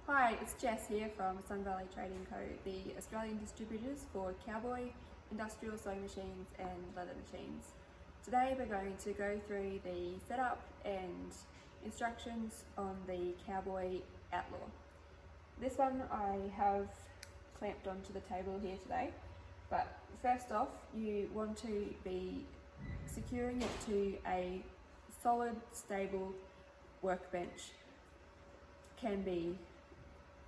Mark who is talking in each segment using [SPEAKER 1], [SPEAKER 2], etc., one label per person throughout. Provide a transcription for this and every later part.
[SPEAKER 1] Hi, it's Jess here from Sun Valley Trading Co, the Australian distributors for Cowboy, industrial sewing machines and leather machines. Today we're going to go through the setup and instructions on the Cowboy Outlaw. This one I have clamped onto the table here today, but first off you want to be securing it to a solid, stable workbench. Can be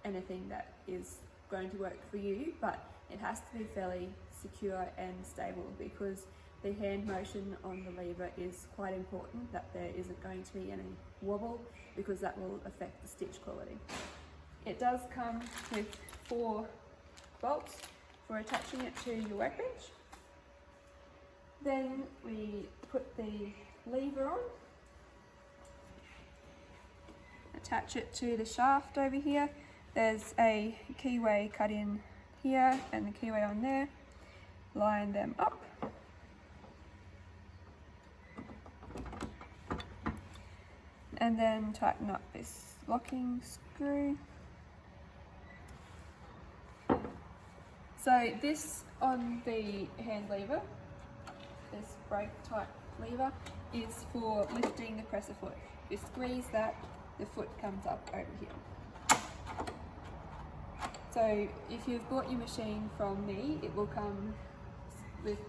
[SPEAKER 1] anything that is going to work for you, but it has to be fairly secure and stable because the hand motion on the lever is quite important, that there isn't going to be any wobble because that will affect the stitch quality. It does come with 4 bolts for attaching it to your workbench. Then we put the lever on, attach it to the shaft over here. There's a keyway cut in here and the keyway on there. Line them up. And then tighten up this locking screw. So this on the hand lever, this brake type lever, is for lifting the presser foot. You squeeze that, the foot comes up over here. So if you've bought your machine from me, it will come with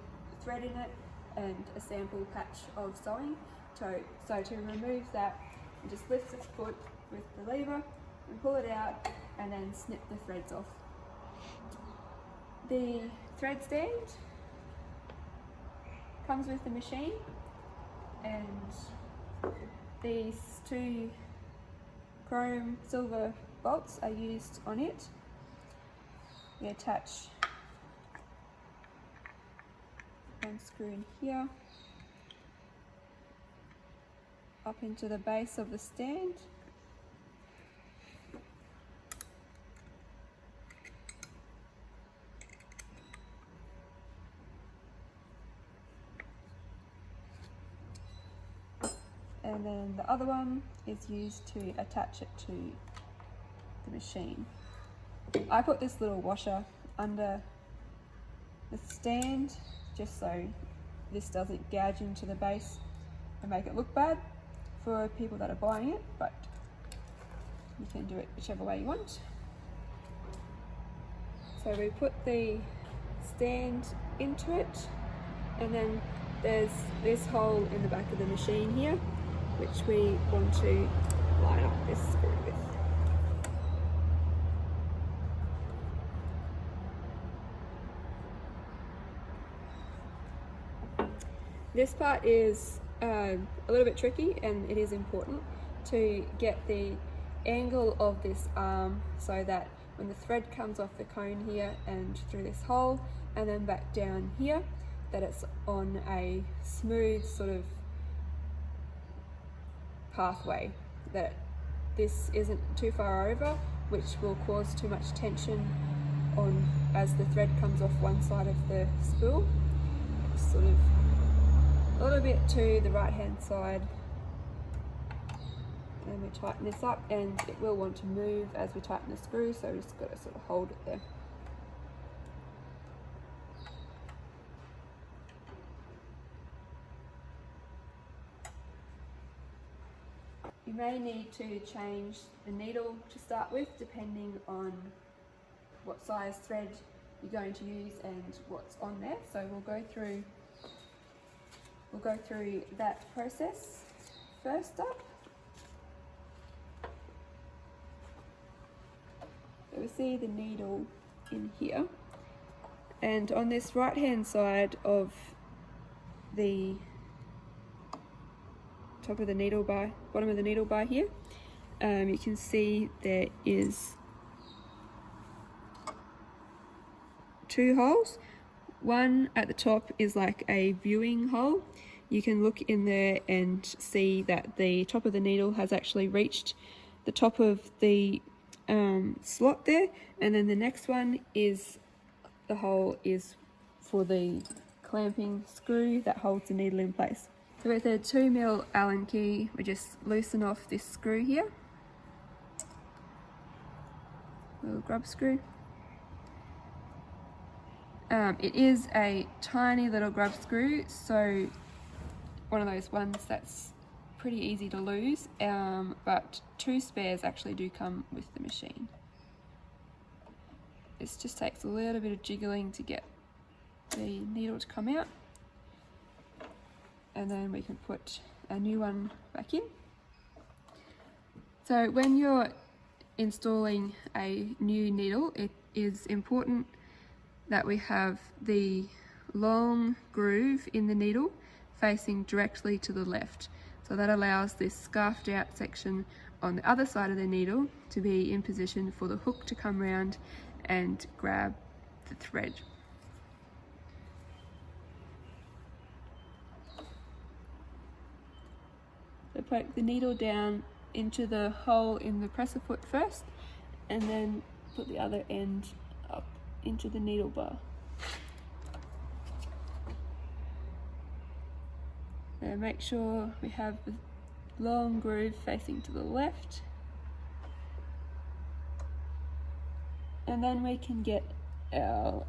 [SPEAKER 1] thread in it and a sample patch of sewing. So to remove that, you just lift the foot with the lever and pull it out and then snip the threads off. The thread stand comes with the machine, and these 2 chrome silver bolts are used on it. We attach one screw in here up into the base of the stand. And then the other one is used to attach it to the machine. I put this little washer under the stand just so this doesn't gouge into the base and make it look bad for people that are buying it, but you can do it whichever way you want. So we put the stand into it, and then there's this hole in the back of the machine here which we want to line up this screw with. This part is a little bit tricky, and it is important to get the angle of this arm so that when the thread comes off the cone here and through this hole and then back down here, that it's on a smooth sort of pathway, that this isn't too far over, which will cause too much tension on as the thread comes off one side of the spool. Just sort of a little bit to the right hand side, and we tighten this up, and it will want to move as we tighten the screw, so we just got to sort of hold it there. You may need to change the needle to start with depending on what size thread you're going to use and what's on there, so we'll go through that process first up. So we see the needle in here, and on this right hand side of the top of the needle bar, bottom of the needle bar here, you can see there is 2 holes. One at the top is like a viewing hole. You can look in there and see that the top of the needle has actually reached the top of the slot there, and then the next one is the hole is for the clamping screw that holds the needle in place. So with a 2mm Allen key, we just loosen off this screw here. little grub screw. It is a tiny little grub screw, so one of those ones that's pretty easy to lose, but 2 spares actually do come with the machine. This just takes a little bit of jiggling to get the needle to come out, and then we can put a new one back in. So when you're installing a new needle, it is important that we have the long groove in the needle facing directly to the left. So that allows this scarfed out section on the other side of the needle to be in position for the hook to come round and grab the thread. So poke the needle down into the hole in the presser foot first, and then put the other end up into the needle bar. And make sure we have the long groove facing to the left. And then we can get our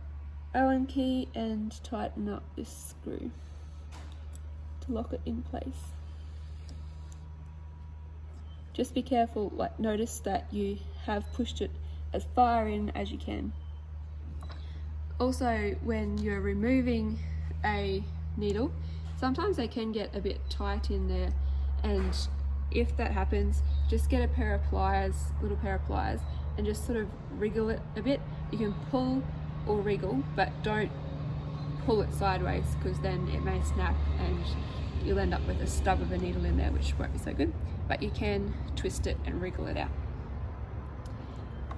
[SPEAKER 1] Allen key and tighten up this screw to lock it in place. Just be careful, like notice that you have pushed it as far in as you can. Also, when you're removing a needle, sometimes they can get a bit tight in there, and if that happens, just get a pair of pliers, little pair of pliers, and just sort of wriggle it a bit. You can pull or wriggle, but don't pull it sideways, because then it may snap and you'll end up with a stub of a needle in there, which won't be so good. But you can twist it and wriggle it out.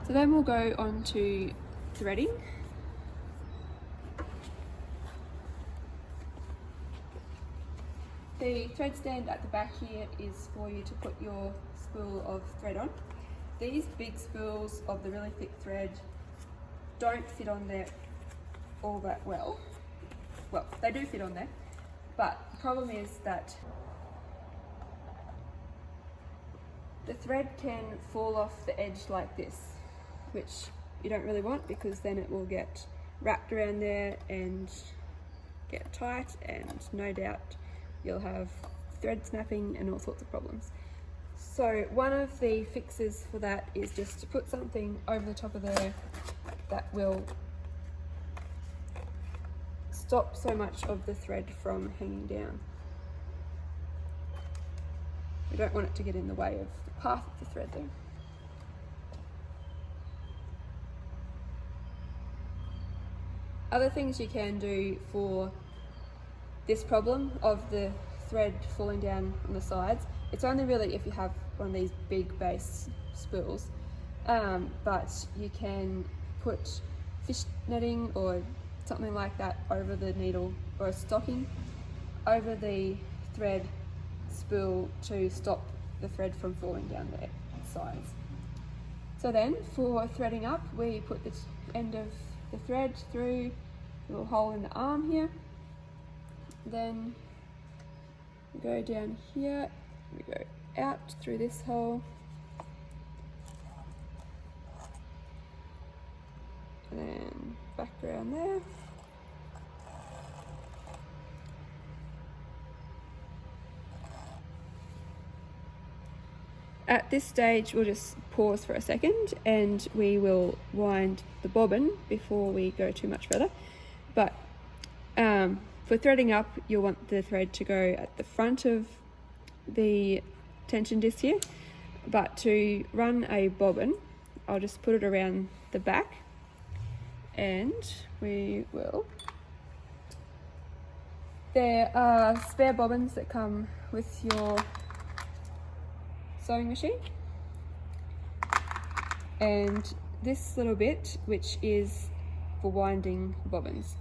[SPEAKER 1] So then we'll go on to threading. The thread stand at the back here is for you to put your spool of thread on. These big spools of the really thick thread don't fit on there all that well. Well, they do fit on there, but the problem is that the thread can fall off the edge like this, which you don't really want, because then it will get wrapped around there and get tight, and no doubt you'll have thread snapping and all sorts of problems. So one of the fixes for that is just to put something over the top of there that will stop so much of the thread from hanging down. We don't want it to get in the way of the path of the thread though. Other things you can do for this problem of the thread falling down on the sides, it's only really if you have one of these big base spools, but you can put fish netting or something like that over the needle, or a stocking over the thread spool to stop the thread from falling down the sides. So then for threading up, we put the end of the thread through the little hole in the arm here. Then we go down here, we go out through this hole, and then back around there. At this stage, we'll just pause for a second and we will wind the bobbin before we go too much further. But for threading up, you'll want the thread to go at the front of the tension disc here. But to run a bobbin, I'll just put it around the back, and we will. There are spare bobbins that come with your sewing machine, and this little bit, which is for winding bobbins.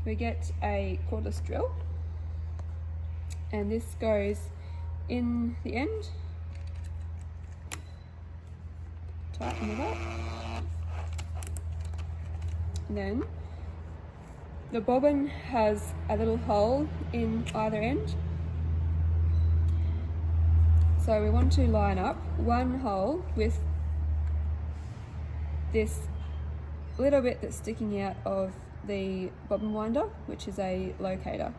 [SPEAKER 1] We get a cordless drill, and this goes in the end, tighten it up, and then the bobbin has a little hole in either end. So we want to line up one hole with this little bit that's sticking out of the bobbin winder, which is a locator.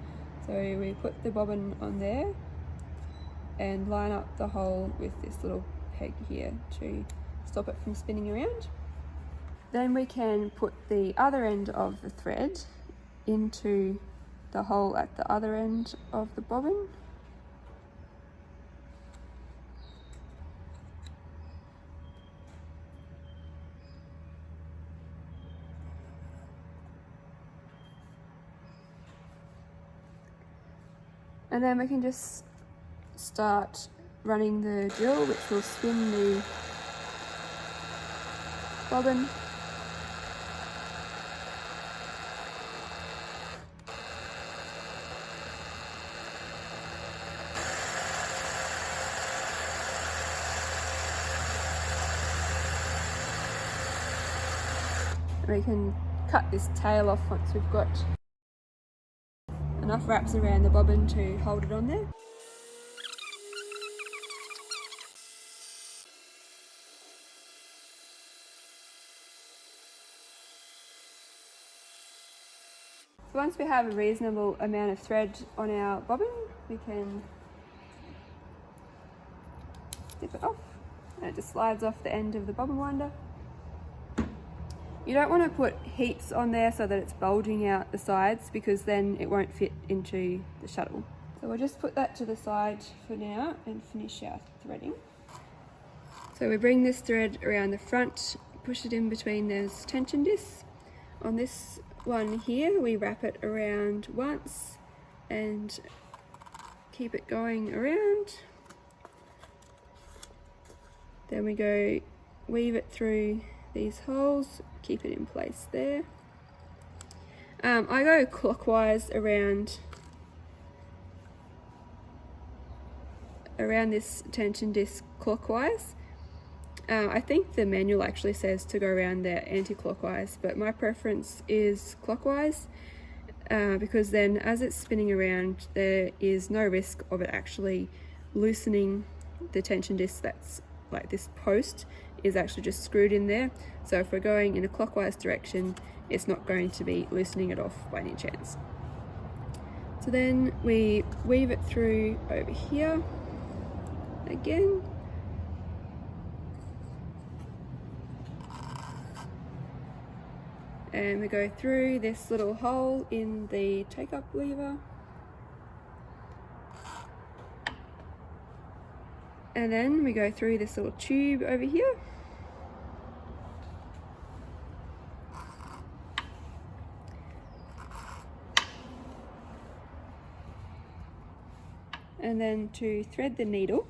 [SPEAKER 1] So we put the bobbin on there and line up the hole with this little peg here to stop it from spinning around. Then we can put the other end of the thread into the hole at the other end of the bobbin. And then we can just start running the drill, which will spin the bobbin. We can cut this tail off once we've got enough wraps around the bobbin to hold it on there. So once we have a reasonable amount of thread on our bobbin, we can snip it off, and it just slides off the end of the bobbin winder. You don't want to put heaps on there so that it's bulging out the sides, because then it won't fit into the shuttle. So we'll just put that to the side for now and finish our threading. So we bring this thread around the front, push it in between those tension discs. On this one here, we wrap it around once and keep it going around. Then we go weave it through these holes, keep it in place there. I go clockwise around this tension disc clockwise. I think the manual actually says to go around there anti-clockwise, but my preference is clockwise because then as it's spinning around, there is no risk of it actually loosening the tension disc. That's like this post is actually just screwed in there. So if we're going in a clockwise direction, it's not going to be loosening it off by any chance. So then we weave it through over here again. And we go through this little hole in the take-up lever. And then we go through this little tube over here. And then to thread the needle,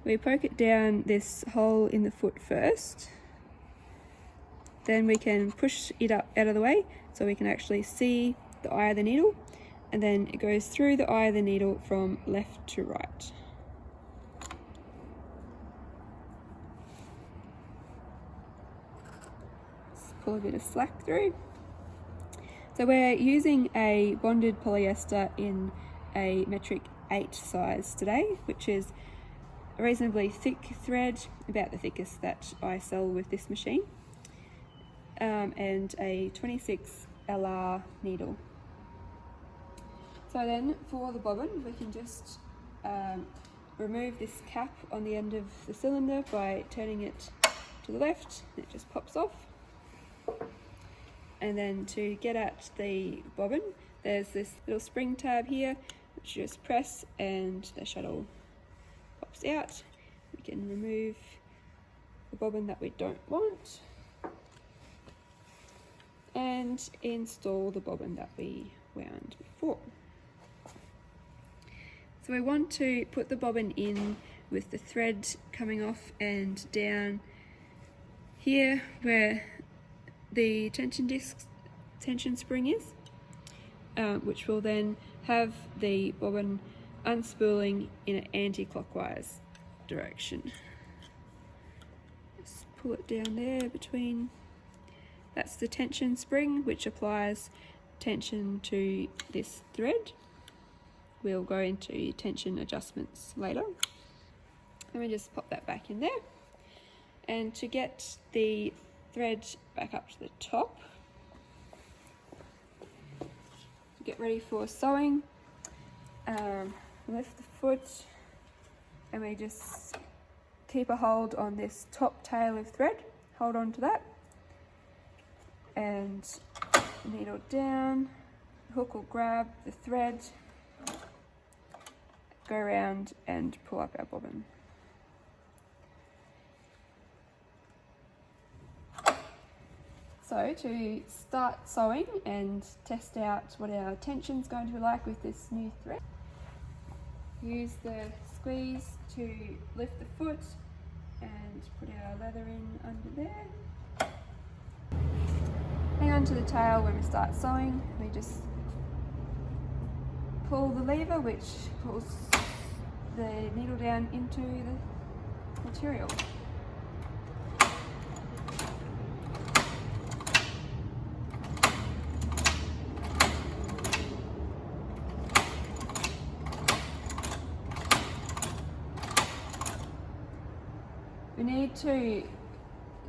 [SPEAKER 1] we poke it down this hole in the foot first. Then we can push it up out of the way so we can actually see the eye of the needle, and then it goes through the eye of the needle from left to right. Just pull a bit of slack through. So we're using a bonded polyester in a metric 8 size today, which is a reasonably thick thread, about the thickest that I sell with this machine. And a 26 LR needle. So then for the bobbin, we can just remove this cap on the end of the cylinder by turning it to the left. It just pops off. And then to get at the bobbin, there's this little spring tab here, which you just press and the shuttle pops out. We can remove the bobbin that we don't want and install the bobbin that we wound before. So we want to put the bobbin in with the thread coming off and down here where the tension spring is, which will then have the bobbin unspooling in an anti-clockwise direction. Just pull it down there between. That's the tension spring, which applies tension to this thread. we'll go into tension adjustments later. Let me just pop that back in there. And to get the thread back up to the top, get ready for sewing, lift the foot, and we just keep a hold on this top tail of thread, hold on to that, and needle down, hook will grab the thread, go around and pull up our bobbin. So to start sewing and test out what our tension's going to be like with this new thread, use the squeeze to lift the foot and put our leather in under there. Hang on to the tail when we start sewing. We just pull the lever which pulls the needle down into the material. We need to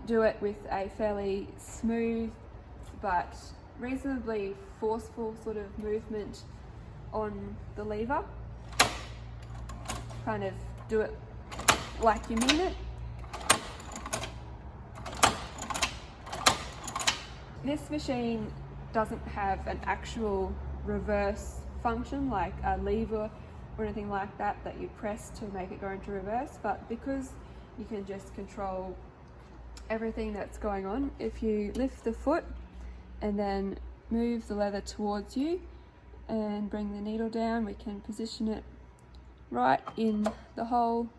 [SPEAKER 1] do it with a fairly smooth but reasonably forceful sort of movement on the lever. Kind of do it like you mean it. This machine doesn't have an actual reverse function like a lever or anything like that that you press to make it go into reverse, but because you can just control everything that's going on, if you lift the foot and then move the leather towards you and bring the needle down, we can position it right in the hole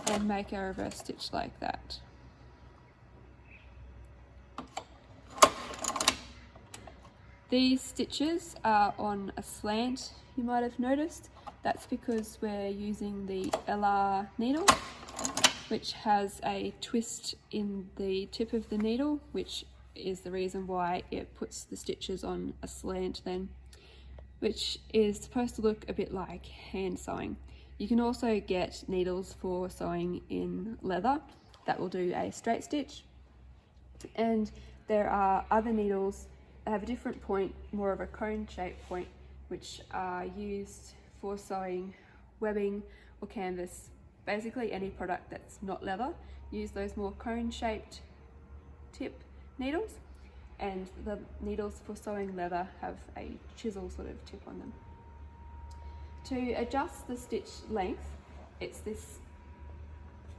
[SPEAKER 1] and make a reverse stitch like that. These stitches are on a slant, you might have noticed. That's because we're using the LR needle, which has a twist in the tip of the needle, which is the reason why it puts the stitches on a slant then, which is supposed to look a bit like hand sewing. You can also get needles for sewing in leather that will do a straight stitch, and there are other needles that have a different point, more of a cone shaped point, which are used for sewing webbing or canvas. Basically any product that's not leather, use those more cone shaped tip needles, and the needles for sewing leather have a chisel sort of tip on them. To adjust the stitch length, it's this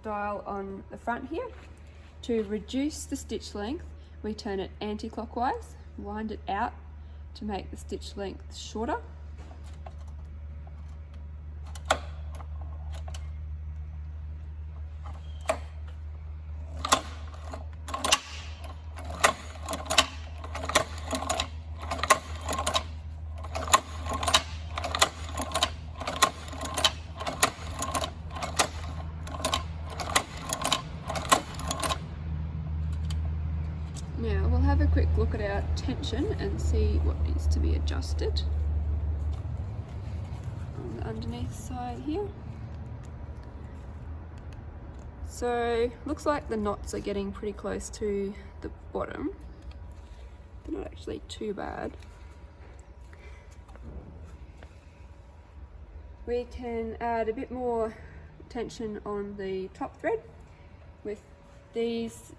[SPEAKER 1] dial on the front here. To reduce the stitch length, we turn it anti-clockwise, wind it out to make the stitch length shorter. Now we'll have a quick look at our tension and see what needs to be adjusted on the underneath side here. So looks like the knots are getting pretty close to the bottom. They're not actually too bad. We can add a bit more tension on the top thread with these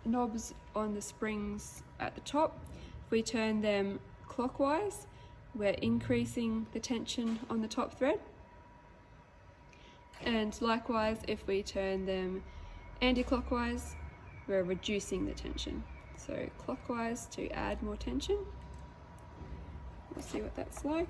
[SPEAKER 1] knobs on the springs at the top. If we turn them clockwise, we're increasing the tension on the top thread, and likewise if we turn them anti-clockwise, we're reducing the tension. So clockwise to add more tension. We'll see what that's like.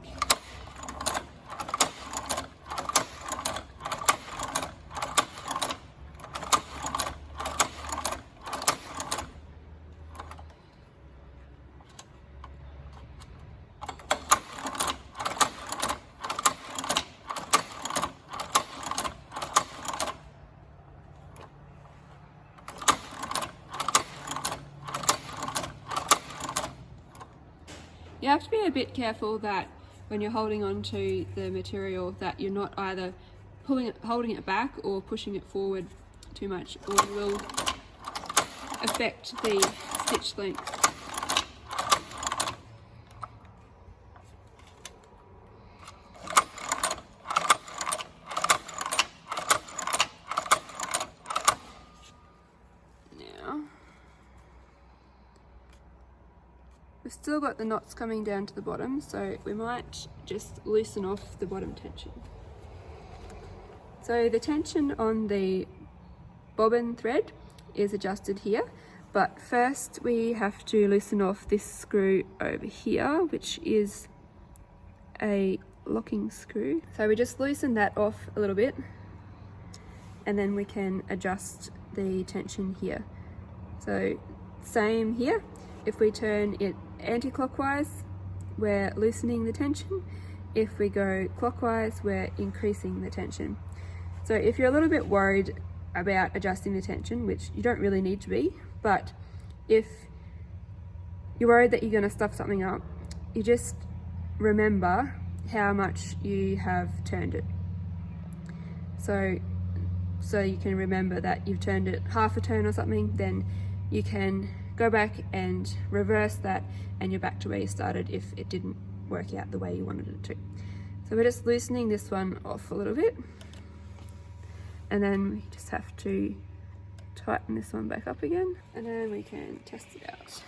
[SPEAKER 1] You have to be a bit careful that when you're holding on to the material that you're not either holding it back or pushing it forward too much, or it will affect the stitch length. We've still got the knots coming down to the bottom, so we might just loosen off the bottom tension. So the tension on the bobbin thread is adjusted here, but first we have to loosen off this screw over here, which is a locking screw. So we just loosen that off a little bit, and then we can adjust the tension here. So same here, if we turn it anti-clockwise, we're loosening the tension. If we go clockwise, we're increasing the tension. So if you're a little bit worried about adjusting the tension, which you don't really need to be, but if you're worried that you're going to stuff something up, you just remember how much you have turned it. So you can remember that you've turned it half a turn or something, then you can go back and reverse that, and you're back to where you started if it didn't work out the way you wanted it to. So we're just loosening this one off a little bit, and then we just have to tighten this one back up again, and then we can test it out.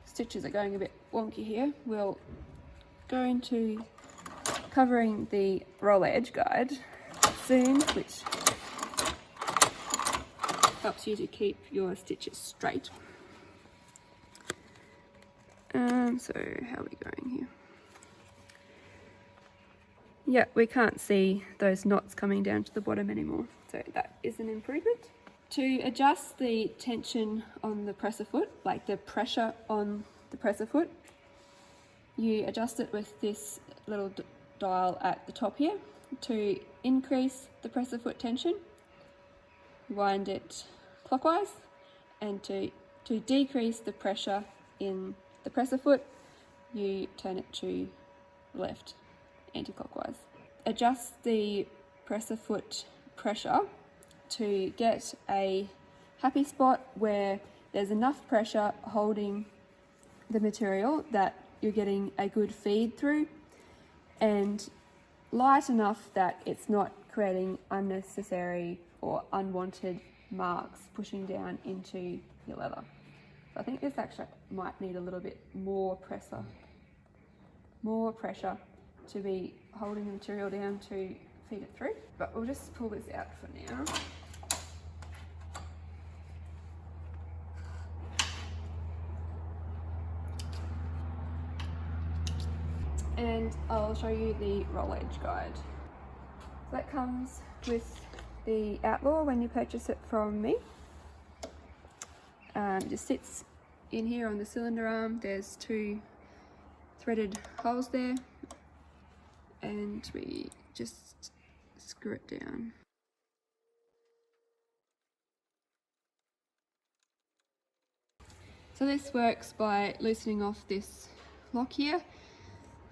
[SPEAKER 1] Stitches are going a bit wonky here. We'll go into covering the roller edge guide soon, which helps you to keep your stitches straight. So how are we going here? Yeah, we can't see those knots coming down to the bottom anymore, so that is an improvement. To adjust the tension on the presser foot, like the pressure on the presser foot, you adjust it with this little dial at the top here. To increase the presser foot tension, wind it clockwise, and to decrease the pressure in the presser foot, you turn it to left, anti-clockwise. Adjust the presser foot pressure to get a happy spot where there's enough pressure holding the material that you're getting a good feed through, and light enough that it's not creating unnecessary or unwanted marks pushing down into your leather. So I think this actually might need a little bit more pressure to be holding the material down to feed it through, but we'll just pull this out for now. And I'll show you the roll edge guide. So that comes with the Outlaw when you purchase it from me. It just sits in here on the cylinder arm. There's 2 threaded holes there, and we just screw it down. So this works by loosening off this lock here.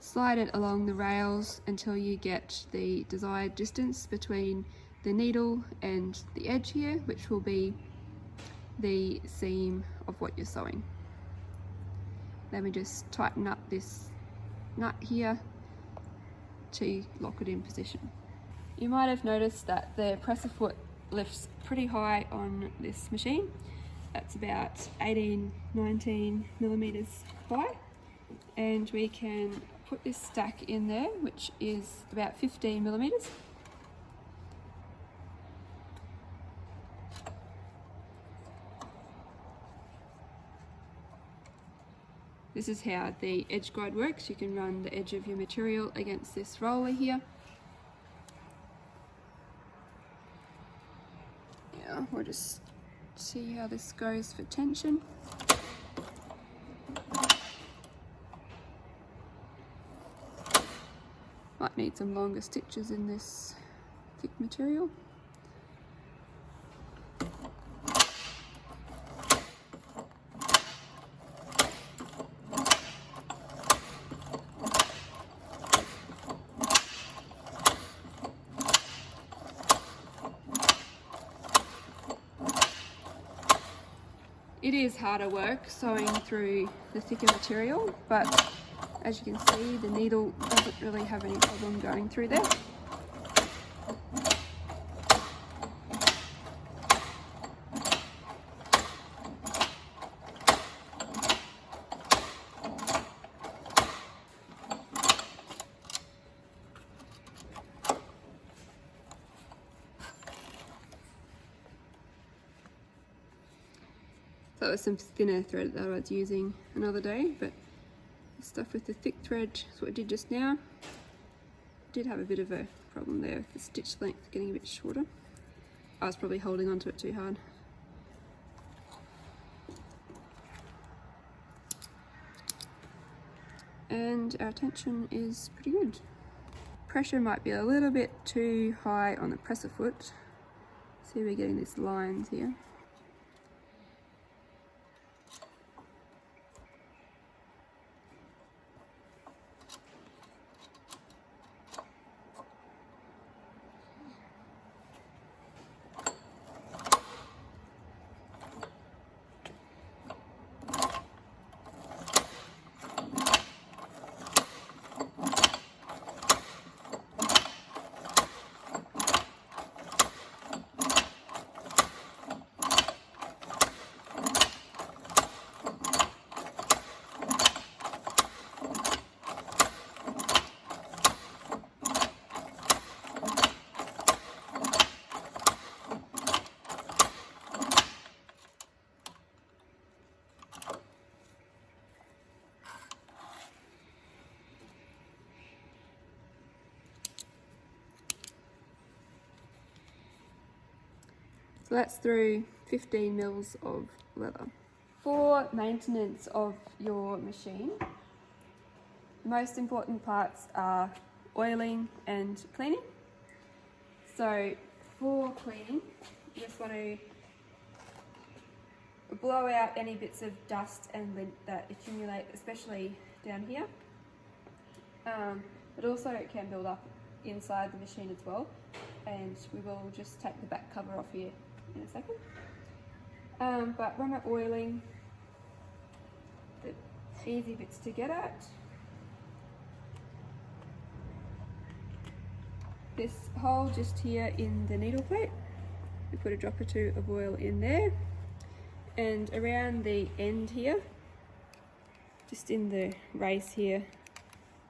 [SPEAKER 1] Slide it along the rails until you get the desired distance between the needle and the edge here, which will be the seam of what you're sewing. Then we just tighten up this nut here to lock it in position. You might have noticed that the presser foot lifts pretty high on this machine. That's about 18-19 millimeters high, and we can put this stack in there, which is about 15 millimeters. This is how the edge guide works. You can run the edge of your material against this roller here. Yeah, we'll just see how this goes for tension. Might need some longer stitches in this thick material. It is harder work sewing through the thicker material, but as you can see, the needle doesn't really have any problem going through there. So that was some thinner thread that I was using another day, but the stuff with the thick thread is what I did just now. I did have a bit of a problem there with the stitch length getting a bit shorter. I was probably holding onto it too hard. And our tension is pretty good. Pressure might be a little bit too high on the presser foot. See, we're getting these lines here. So that's through 15 mils of leather. For maintenance of your machine, the most important parts are oiling and cleaning. So for cleaning, you just want to blow out any bits of dust and lint that accumulate, especially down here. But also it can build up inside the machine as well. And we will just take the back cover off here in a second. But when we're oiling, the easy bits to get at. This hole just here in the needle plate, we put a drop or two of oil in there, and around the end here, just in the race here,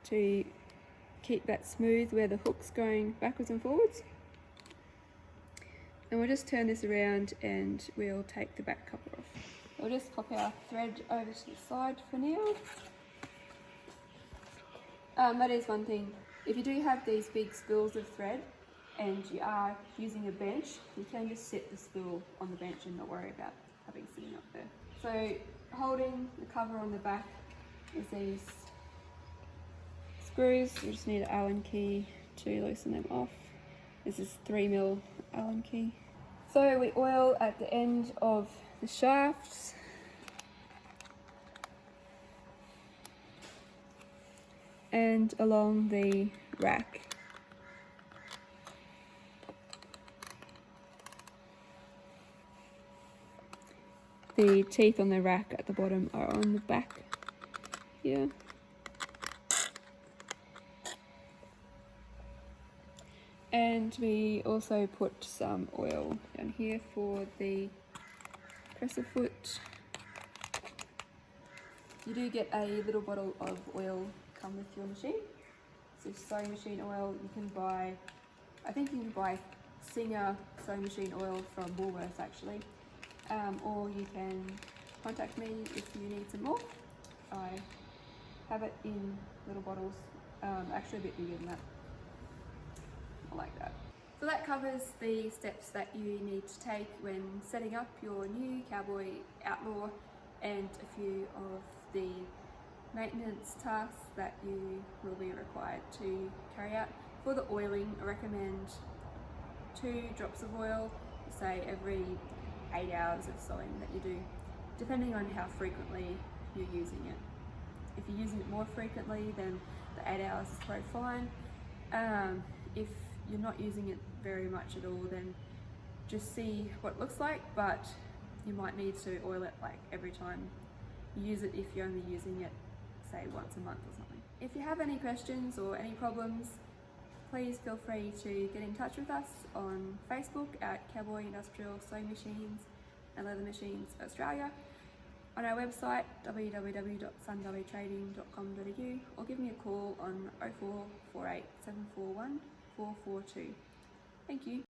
[SPEAKER 1] to keep that smooth where the hook's going backwards and forwards. And we'll just turn this around and we'll take the back cover off. We'll just pop our thread over to the side for now. That is one thing. If you do have these big spools of thread and you are using a bench, you can just set the spool on the bench and not worry about having sitting up there. So holding the cover on the back is these screws. You just need an Allen key to loosen them off. This is 3mm Allen key. So we oil at the end of the shafts. And along the rack. The teeth on the rack at the bottom are on the back here. And we also put some oil down here for the presser foot. You do get a little bottle of oil come with your machine. So sewing machine oil, you can buy, I think you can buy Singer sewing machine oil from Woolworths actually, or you can contact me if you need some more. I have it in little bottles, actually a bit bigger than that. I like that. So that covers the steps that you need to take when setting up your new Cowboy Outlaw and a few of the maintenance tasks that you will be required to carry out. For the oiling, I recommend 2 drops of oil, say every 8 hours of sewing that you do, depending on how frequently you're using it. If you're using it more frequently, then the 8 hours is probably fine. If you're not using it very much at all, then just see what it looks like, but you might need to oil it like every time you use it if you're only using it, say, once a month or something. If you have any questions or any problems, please feel free to get in touch with us on Facebook at Cowboy Industrial Sewing Machines and Leather Machines Australia, on our website www.sunvalleytrading.com.au, or give me a call on 0448 741 442. Thank you.